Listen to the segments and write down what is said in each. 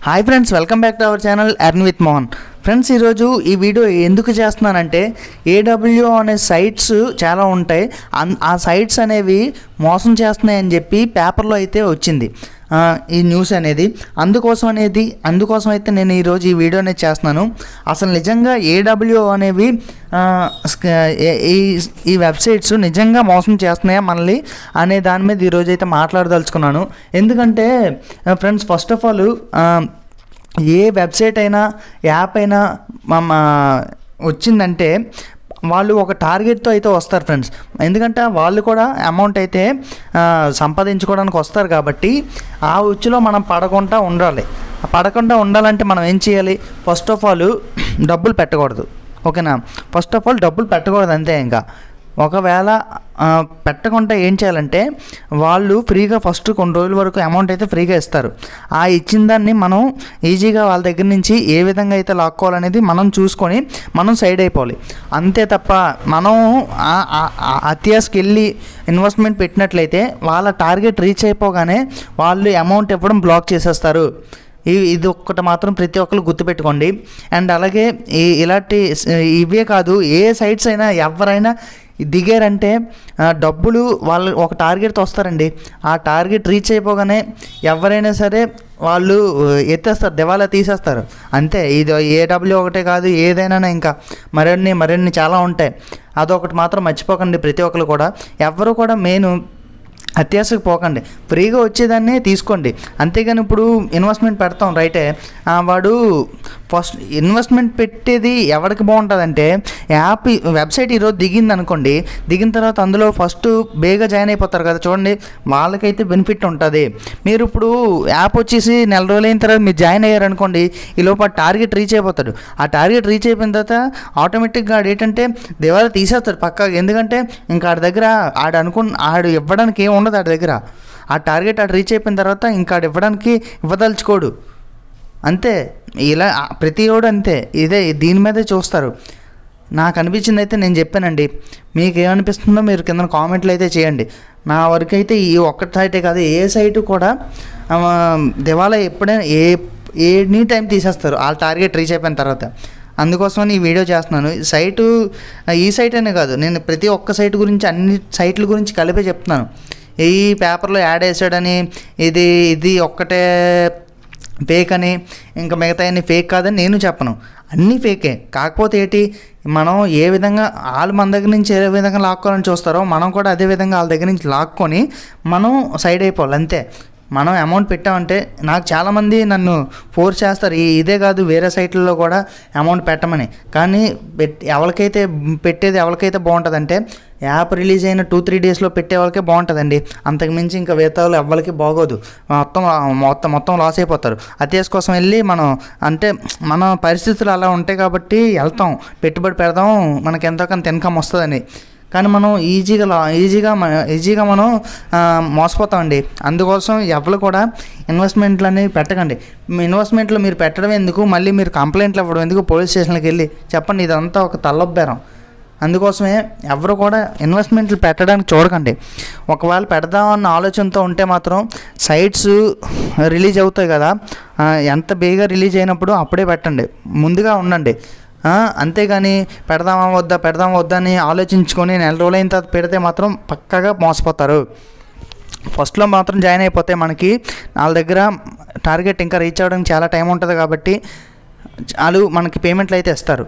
Hi friends, welcome back to our channel earn with Mohan. Friends, ఈరోజు ఈ video ఎందుకు చేస్తున్నానంటే ఏడబ్ల్యూఓ అనే సైట్స్ చాలా ఉంటాయి. ఆ సైట్స్ అనేవి మోసం చేస్తున్నాయని చెప్పి పేపర్లో అయితే వచ్చింది ఈ న్యూస్ అనేది. అందుకోసం అయితే నేను ఈరోజు ఈ వీడియో అనేది చేస్తున్నాను. అసలు నిజంగా ఏడబ్ల్యూఓ అనేవి ఈ వెబ్సైట్స్ నిజంగా మోసం చేస్తున్నాయా మనల్ని అనే దాని మీద ఈరోజు అయితే మాట్లాడదలుచుకున్నాను. ఎందుకంటే friends, first of all A website అయినా యాప్ అయినా వచ్చిందంటే వాళ్ళు ఒక టార్గెట్తో అయితే వస్తారు ఫ్రెండ్స్. ఎందుకంటే వాళ్ళు కూడా అమౌంట్ అయితే సంపాదించుకోవడానికి వస్తారు కాబట్టి ఆ ఉచ్చులో మనం పడకుండా ఉండాలంటే మనం ఏం చేయాలి? ఫస్ట్ ఆఫ్ ఆల్ డబ్బులు పెట్టకూడదు. ఓకేనా? ఫస్ట్ ఆఫ్ ఆల్ డబ్బులు పెట్టకూడదు అంతే. ఇంకా ఒకవేళ పెట్టకుండా ఏం చేయాలంటే వాళ్ళు ఫ్రీగా ఫస్ట్ కొన్ని రోజుల వరకు అమౌంట్ అయితే ఫ్రీగా ఇస్తారు. ఆ ఇచ్చిన దాన్ని మనం ఈజీగా వాళ్ళ దగ్గర నుంచి ఏ విధంగా అయితే లాక్కోవాలనేది మనం చూసుకొని మనం సైడ్ అయిపోవాలి. అంతే తప్ప మనం అత్యాశకి వెళ్ళి ఇన్వెస్ట్మెంట్ పెట్టినట్లయితే వాళ్ళ టార్గెట్ రీచ్ అయిపోగానే వాళ్ళు అమౌంట్ ఇవ్వడం బ్లాక్ చేసేస్తారు. ఇది ఒక్కటి మాత్రం ప్రతి ఒక్కరు గుర్తుపెట్టుకోండి. అండ్ అలాగే ఇవే కాదు, ఏ సైట్స్ అయినా ఎవరైనా దిగారంటే డబ్బులు వాళ్ళు ఒక టార్గెట్తో వస్తారండి. ఆ టార్గెట్ రీచ్ అయిపోగానే ఎవరైనా సరే వాళ్ళు ఎత్తేస్తారు, దివాలా తీసేస్తారు అంతే. ఇది ఏడబ్ల్యూ ఒకటే కాదు, ఏదైనా ఇంకా మరిన్ని చాలా ఉంటాయి. అదొకటి మాత్రం మర్చిపోకండి ప్రతి ఒక్కరు కూడా. ఎవరు కూడా మెయిన్ అత్యాశకు పోకండి, ఫ్రీగా వచ్చేదాన్ని తీసుకోండి. అంతేగాని ఇప్పుడు ఇన్వెస్ట్మెంట్ పెడతాం రైటే, వాడు ఫస్ట్ ఇన్వెస్ట్మెంట్ పెట్టేది ఎవరికి బాగుంటుందంటే వెబ్సైట్ ఈరోజు దిగింది అనుకోండి, దిగిన తర్వాత అందులో ఫస్ట్ బేగా జాయిన్ అయిపోతారు కదా చూడండి, వాళ్ళకైతే బెనిఫిట్ ఉంటుంది. మీరు ఇప్పుడు యాప్ వచ్చేసి నెల రోజులైన తర్వాత మీరు జాయిన్ అయ్యారనుకోండి, ఈ లోపల టార్గెట్ రీచ్ అయిపోతాడు. ఆ టార్గెట్ రీచ్ అయిపోయిన తర్వాత ఆటోమేటిక్గా ఏంటంటే దివాలా తీసేస్తాడు పక్కాగా. ఎందుకంటే ఇంకా ఆడి దగ్గర ఆడు ఇవ్వడానికి ఏం ఉండదు ఆడి దగ్గర. ఆ టార్గెట్ రీచ్ అయిపోయిన తర్వాత ఇంకా ఆడు ఇవ్వదలుచుకోడు అంతే. ఇలా ప్రతి వాడు అంతే, దీని మీదే చూస్తారు. నాకు అనిపించింది అయితే నేను చెప్పానండి. మీకు ఏమనిపిస్తుందో మీరు కింద కామెంట్లు అయితే చేయండి. నా వరకు అయితే ఈ ఒక్క సైటే కాదు, ఏ సైటు కూడా దివాలా ఎప్పుడైనా ఎనీ టైం తీసేస్తారు ఆ టార్గెట్ రీచ్ అయిపోయిన తర్వాత. అందుకోసమని ఈ వీడియో చేస్తున్నాను. ఈ సైట్ అనే కాదు, నేను ప్రతి ఒక్క సైట్ గురించి అన్ని సైట్ల గురించి కలిపే చెప్తున్నాను. ఈ పేపర్లో యాడ్ వేసాడని ఇది ఒక్కటే ఫేక్ అని, ఇంకా మిగతా అన్ని ఫేక్ కాదని నేను చెప్పను. అన్నీ ఫేకే. కాకపోతే మనం ఏ విధంగా వాళ్ళు మన దగ్గర నుంచి ఏ విధంగా లాక్కోవాలని చూస్తారో మనం కూడా అదే విధంగా వాళ్ళ దగ్గర నుంచి లాక్కొని మనం సైడ్ అయిపోవాలి అంతే. మనం అమౌంట్ పెట్టామంటే, నాకు చాలామంది నన్ను ఫోర్స్ చేస్తారు, ఇదే కాదు వేరే సైట్లలో కూడా అమౌంట్ పెట్టమని. కానీ ఎవరికైతే బాగుంటుందంటే యాప్ రిలీజ్ అయిన 2-3 డేస్లో పెట్టే వాళ్ళకే బాగుంటుందండి. అంతకుమించి ఇంకా వేరే వాళ్ళు ఎవరికి బాగోదు. మొత్తం లాస్ అయిపోతారు. అత్యాశ కోసం వెళ్ళి మన పరిస్థితులు అలా ఉంటాయి కాబట్టి వెళ్తాం, పెట్టుబడి పెడదాం, మనకి ఎంతో కొంత ఇన్కమ్ వస్తుందని. కానీ మనం ఈజీగా మనం మోసపోతామండి. అందుకోసం ఎవరు కూడా ఇన్వెస్ట్మెంట్లు అనేవి పెట్టకండి. ఇన్వెస్ట్మెంట్లో మీరు పెట్టడం ఎందుకు, మళ్ళీ మీరు కంప్లైంట్లు ఇవ్వడం ఎందుకు పోలీస్ స్టేషన్కి వెళ్ళి చెప్పండి. ఇదంతా ఒక తల్లబేరం. అందుకోసమే ఎవరు కూడా ఇన్వెస్ట్మెంట్లు పెట్టడానికి చూడకండి. ఒకవేళ పెడదామన్న ఆలోచనతో ఉంటే మాత్రం సైట్స్ రిలీజ్ అవుతాయి కదా, ఎంత బేగా రిలీజ్ అయినప్పుడు అప్పుడే పెట్టండి, ముందుగా ఉండండి. అంతేగాని పెడదామా వద్దా అని ఆలోచించుకొని నెల రోజులైన తర్వాత పెడితే మాత్రం పక్కాగా మోసపోతారు. ఫస్ట్లో మాత్రం జాయిన్ అయిపోతే మనకి వాళ్ళ దగ్గర టార్గెట్ ఇంకా రీచ్ అవ్వడానికి చాలా టైం ఉంటుంది కాబట్టి వాళ్ళు మనకి పేమెంట్లు అయితే ఇస్తారు.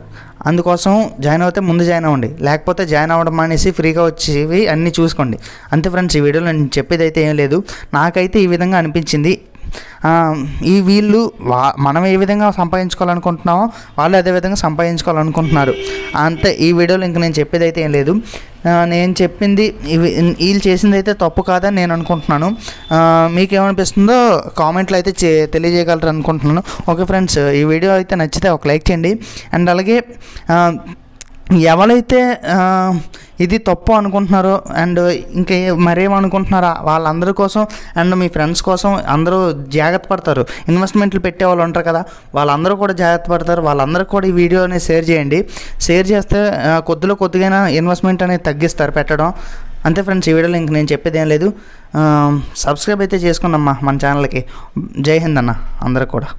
అందుకోసం జాయిన్ అవుతే ముందు జాయిన్ అవ్వండి, లేకపోతే జాయిన్ అవ్వడం అనేసి ఫ్రీగా వచ్చేవి అన్నీ చూసుకోండి అంతే. ఫ్రెండ్స్, ఈ వీడియోలో నేను చెప్పేది అయితే ఏం లేదు, నాకైతే ఈ విధంగా అనిపించింది. వీళ్ళు మనం ఏ విధంగా సంపాదించుకోవాలనుకుంటున్నామో వాళ్ళు అదే విధంగా సంపాదించుకోవాలనుకుంటున్నారు అంతే. ఈ వీడియోలో ఇంక నేను చెప్పేది అయితే ఏం లేదు. నేను చెప్పింది వీళ్ళు చేసింది అయితే తప్పు కాదని నేను అనుకుంటున్నాను. మీకేమనిపిస్తుందో కామెంట్లు అయితే తెలియజేయగలరు అనుకుంటున్నాను. ఓకే ఫ్రెండ్స్, ఈ వీడియో అయితే నచ్చితే ఒక లైక్ చేయండి. అండ్ అలాగే ఎవరైతే ఇది తప్పు అనుకుంటున్నారో అండ్ ఇంకా మరేమనుకుంటున్నారో వాళ్ళందరి కోసం అండ్ మీ ఫ్రెండ్స్ కోసం అందరూ జాగ్రత్త పడతారు. ఇన్వెస్ట్మెంట్లు పెట్టే వాళ్ళు ఉంటారు కదా, వాళ్ళందరూ కూడా జాగ్రత్త పడతారు. వాళ్ళందరికీ కూడా ఈ వీడియోని షేర్ చేయండి. షేర్ చేస్తే కొద్దిగా ఇన్వెస్ట్మెంట్ అనేది తగ్గిస్తారు పెట్టడం అంతే. ఫ్రెండ్స్, ఈ వీడియోలో ఇంక నేను చెప్పేది ఏం లేదు. సబ్స్క్రైబ్ అయితే చేసుకున్నామ్మా మన ఛానల్కి. జై హింద్ అన్న అందరికి కూడా.